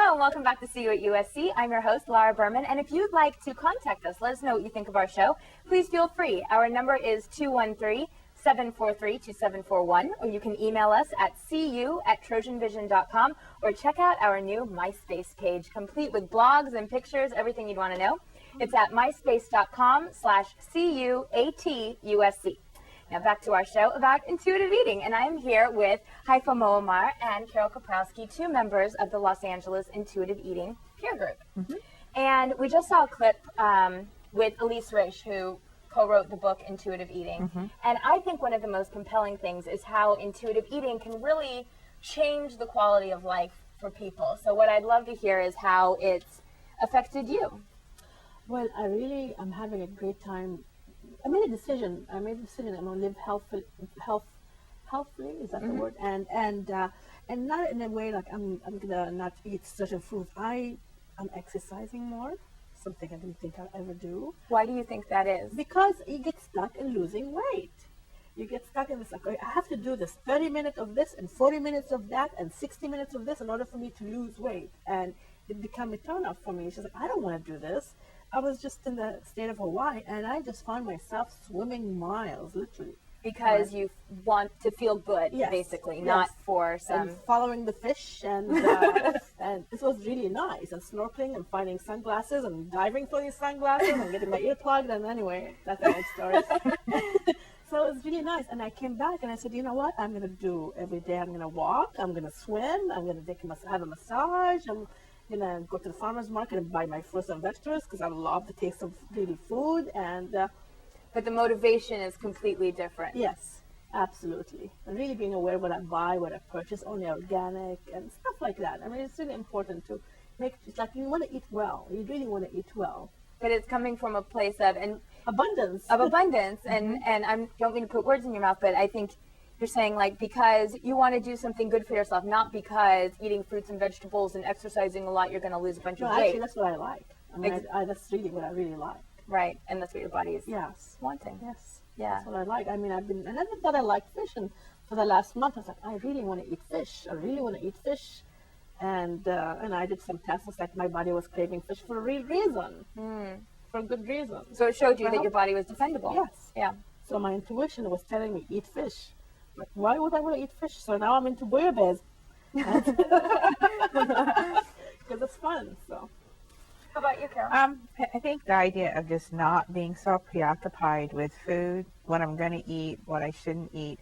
Hello and welcome back to See You at USC. I'm your host, Lara Berman, and if you'd like to contact us, let us know what you think of our show, please feel free. Our number is 213-743-2741, or you can email us at cu@trojanvision.com, or check out our new MySpace page, complete with blogs and pictures, everything you'd want to know. It's at myspace.com/CUATUSC. Now back to our show about intuitive eating, and I'm here with Haifa Moammar and Carol Kaprowski, two members of the Los Angeles Intuitive Eating Peer Group. And we just saw a clip with Elyse Resch, who co-wrote the book Intuitive Eating. And I think one of the most compelling things is how intuitive eating can really change the quality of life for people. So what I'd love to hear is how it's affected you. Well, I'm having a great time. I made a decision. I'm going to live healthfully. Is that the word? And not in a way like I'm gonna not eat certain foods. I'm exercising more, something I didn't think I'd ever do. Why do you think that is? Because you get stuck in losing weight. You get stuck in this, like, I have to do this 30 minutes of this and 40 minutes of that and 60 minutes of this in order for me to lose weight. And it became a turnoff for me. She's like, I don't want to do this. I was just in the state of Hawaii, and I just found myself swimming miles, literally. Because you want to feel good, basically, not for some... And following the fish, and and this was really nice, and snorkeling, and finding sunglasses, and diving for these sunglasses, and getting my ear plugged, and anyway, that's a long story. So it was really nice, and I came back, and I said, you know what, I'm going to do every day. I'm going to walk, I'm going to swim, I'm going to have a massage, I'm gonna go to the farmer's market and buy my fruits and vegetables because I love the taste of really food. And but the motivation is completely different. Yes, absolutely. And really being aware of what I buy, what I purchase, only organic and stuff like that. I mean, it's really important to make it's like you want to eat well. You really want to eat well. But it's coming from a place of abundance. And I don't mean to put words in your mouth, but I think you're saying, like, because you want to do something good for yourself, not because eating fruits and vegetables and exercising a lot, you're going to lose a bunch of weight. Actually, that's what I like. I mean, that's really what I really like. Right, and that's what your body is wanting. Yes, yeah. That's what I like. I mean, I never thought I liked fish, and for the last month, I was like, I really want to eat fish. And I did some tests. It's like my body was craving fish for a real reason, for a good reason. So it showed you that your body was defendable. Yes. Yeah. So my intuition was telling me, eat fish. Like, why would I want to eat fish? So now I'm into bouillabaisse. Because it's fun. So. How about you, Carol? I think the idea of just not being so preoccupied with food, what I'm going to eat, what I shouldn't eat,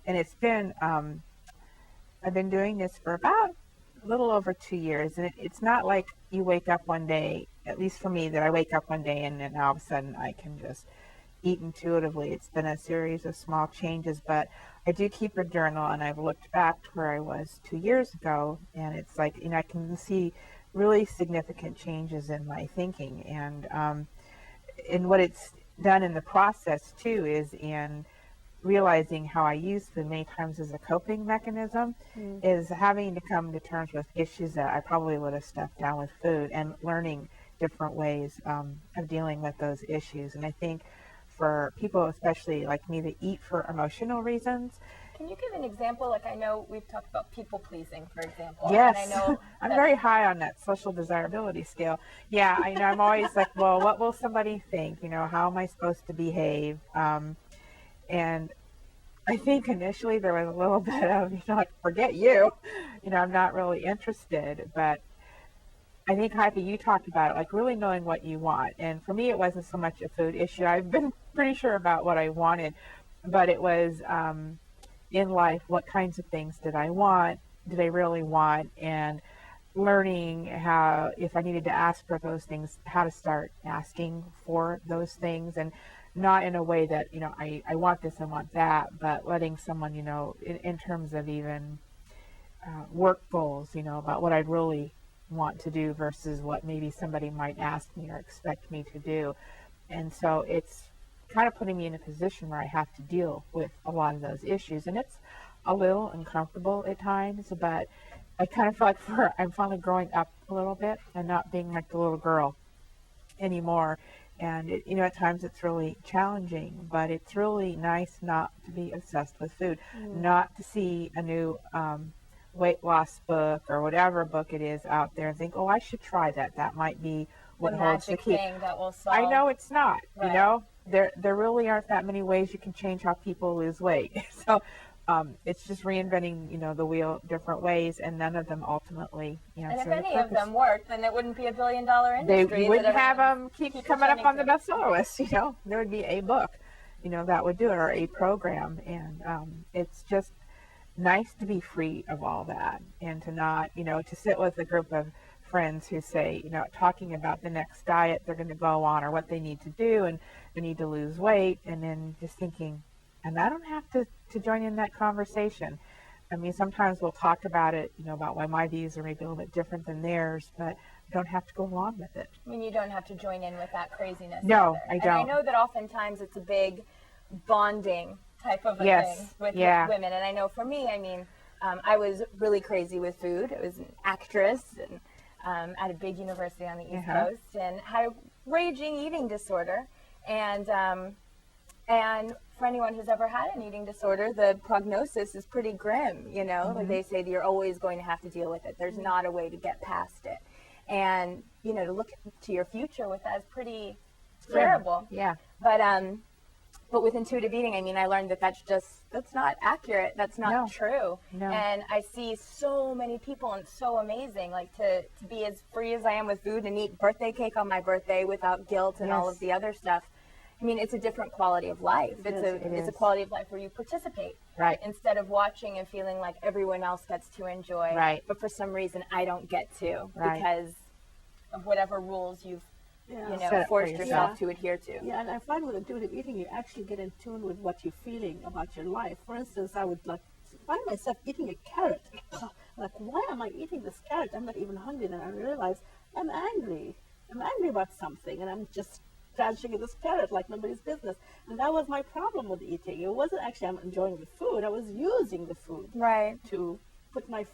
and it's been I've been doing this for about a little over 2 years, and it's not like you wake up one day, at least for me, that I wake up one day and then all of a sudden I can just eat intuitively. It's been a series of small changes, but I do keep a journal, and I've looked back to where I was 2 years ago, and it's like, I can see really significant changes in my thinking, and what it's done in the process too is in realizing how I use food many times as a coping mechanism, is having to come to terms with issues that I probably would have stuffed down with food, and learning different ways of dealing with those issues. And I think for people, especially like me, that eat for emotional reasons. Can you give an example? Like, I know we've talked about people pleasing, for example. Yes, and I know I'm very high on that social desirability scale. Yeah, I'm always like, well, what will somebody think? How am I supposed to behave? And I think initially there was a little bit of, like, forget you. I'm not really interested. But I think, Haifa, you talked about it, like really knowing what you want. And for me, it wasn't so much a food issue. I've been pretty sure about what I wanted, but it was in life, what kinds of things did I want? Did I really want? And learning how, if I needed to ask for those things, how to start asking for those things, and not in a way that, I want this, I want that, but letting someone, in terms of even work goals, about what I'd really want to do versus what maybe somebody might ask me or expect me to do. And so it's kind of putting me in a position where I have to deal with a lot of those issues, and it's a little uncomfortable at times, but I kind of feel like I'm finally growing up a little bit and not being like the little girl anymore. And at times it's really challenging, but it's really nice not to be obsessed with food, not to see a new weight loss book or whatever book it is out there and think, oh, I should try that. That might be what The holds the magic key. thing that will solve. I know it's not, Right. you know, there really aren't that many ways you can change how people lose weight. So it's just reinventing, you know, the wheel different ways, and none of them ultimately And answer if the any of purpose. them worked, then it wouldn't be a billion-dollar They, industry. you wouldn't that have everyone- them keep people coming up turning on the to. bestseller list, you know. There would be a book, you know, that would do it, or a program. And it's just nice to be free of all that, and to not, you know, to sit with a group of friends who say, you know, talking about the next diet they're going to go on, or what they need to do, and they need to lose weight, and then just thinking, and I don't have to join in that conversation. I mean, sometimes we'll talk about it, you know, about why my views are maybe a little bit different than theirs, but I don't have to go along with it. I mean, you don't have to join in with that craziness. No, either. I And I don't. know that oftentimes it's a big bonding type of a Yes, thing with yeah. women. And I know for me, I mean, I was really crazy with food. I was an actress and at a big university on the East Uh-huh. Coast, and had a raging eating disorder. And for anyone who's ever had an eating disorder, the prognosis is pretty grim, you know? Like they say that you're always going to have to deal with it. There's not a way to get past it. And, you know, to look to your future with that is pretty terrible. Yeah. But with intuitive eating, I mean, I learned that that's not accurate. That's not No. true. No. And I see so many people, and it's so amazing, like to be as free as I am with food and eat birthday cake on my birthday without guilt and all Yes. of the other stuff. I mean, it's a different quality of life. It It's a is. quality of life where you participate Right. instead of watching and feeling like everyone else gets to enjoy. Right. But for some reason, I don't get to Right. because of whatever rules you've Yeah. you Set know it for forced yourself. yourself to adhere to. Yeah, and I find with intuitive eating, you actually get in tune with what you're feeling about your life. For instance, I would like find myself eating a carrot. Like, why am I eating this carrot? I'm not even hungry. And I realize I'm angry. I'm angry about something, and I'm just crunching this carrot like nobody's business. And that was my problem with eating. It wasn't actually I'm enjoying the food. I was using the food Right. to put my,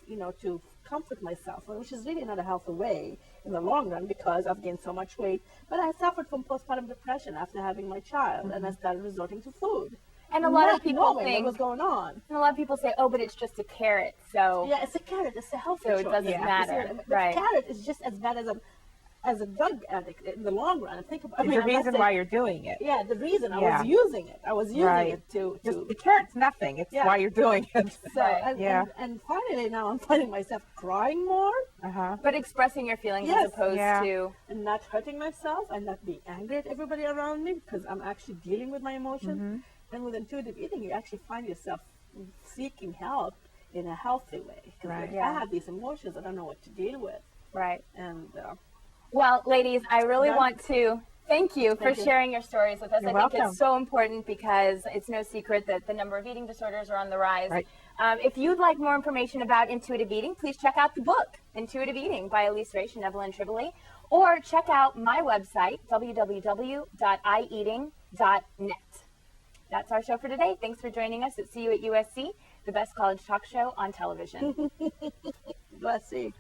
to comfort myself, which is really not a healthy way in the long run because I've gained so much weight. But I suffered from postpartum depression after having my child, and I started resorting to food. And a lot Not of people knowing think, what was going on. and a lot of people say, oh, but it's just a carrot. So Yeah, it's a carrot. It's a healthy So it choice. doesn't You see matter, what I mean? The right. carrot is just as bad as a drug addict in the long run. Think about. It's the I'm not reason saying- why you're doing it. Yeah, the reason I Yeah. was using it. I was using Right. it to Just, the carrot's nothing. It's Yeah. why you're doing it. so Right. and, Yeah. and finally now I'm finding myself crying more Uh-huh. but expressing your feelings Yes. as opposed Yeah. to and not hurting myself and not being angry at everybody around me because I'm actually dealing with my emotions. Mm-hmm. And with intuitive eating, you actually find yourself seeking help in a healthy way. 'Cause Right. like, Yeah. I have these emotions I don't know what to deal with, right. and Well, ladies, I really Yeah. want to thank you for Thank you. sharing your stories with us. You're I think welcome. it's so important because it's no secret that the number of eating disorders are on the rise. Right. If you'd like more information about intuitive eating, please check out the book, Intuitive Eating by Elise Raish and Evelyn Tribole, or check out my website, www.ieating.net. That's our show for today. Thanks for joining us at See You at USC, the best college talk show on television. let's see.